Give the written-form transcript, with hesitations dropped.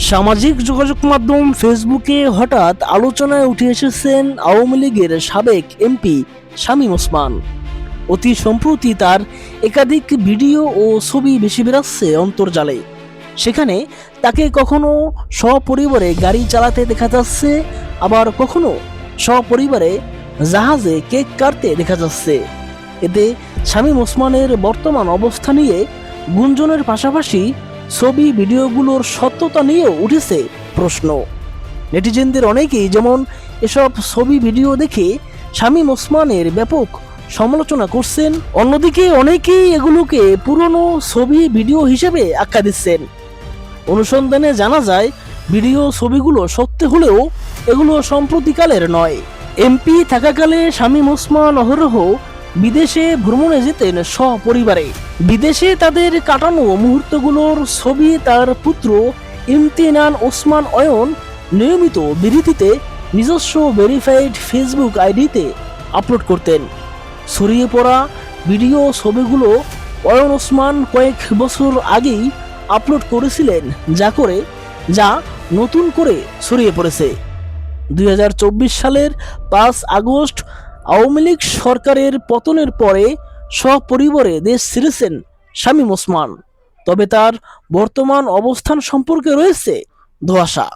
সামাজিক যোগাযোগ মাধ্যম ফেসবুকে হঠাৎ আলোচনায় উঠে এসেছেন আওয়ামী লীগের সাবেক এমপি শামীম ওসমান। অতি সম্প্রতি তার একাধিক ভিডিও ও ছবি বেশি বেরাচ্ছে অন্তর্জালে। সেখানে তাকে কখনো সপরিবারে গাড়ি চালাতে দেখা যাচ্ছে, আবার কখনো সপরিবারে জাহাজে কেক কাটতে দেখা যাচ্ছে। এতে শামীম ওসমানের বর্তমান অবস্থা নিয়ে গুঞ্জনের পাশাপাশি ছবি ভিডিওগুলোর সত্যতা নিয়েও উঠেছে প্রশ্ন। নেটিজেনদের অনেকেই যেমন এসব ছবি ভিডিও দেখে শামীম ওসমানের ব্যাপক সমালোচনা করছেন, অন্যদিকে অনেকেই এগুলোকে পুরনো ছবি ভিডিও হিসেবে আখ্যা দিচ্ছেন। অনুসন্ধানে জানা যায়, ভিডিও ছবিগুলো সত্য হলেও এগুলো সম্প্রতিকালের নয়। এমপি থাকাকালে শামীম ওসমান অহরহ বিদেশে ভ্রমণে যেতেন সপরিবারে। বিদেশে তাদের কাটানো মুহূর্তগুলোর ছবি তার পুত্র ইমতিনান ওসমান অয়ন নিয়মিত বিরতিতে নিজস্ব ভেরিফাইড ফেসবুক আইডিতে আপলোড করতেন। ছড়িয়ে পড়া ভিডিও ছবিগুলো অয়ন ওসমান কয়েক বছর আগেই আপলোড করেছিলেন, যা নতুন করে ছড়িয়ে পড়েছে। 2024 সালের 5 আগস্ট আওয়ামী লীগ সরকারের পতনের পরে সপরিবারে দেশ ছেড়েছেন শামীম ওসমান। তবে তার বর্তমান অবস্থান সম্পর্কে রয়েছে ধোঁয়াশা।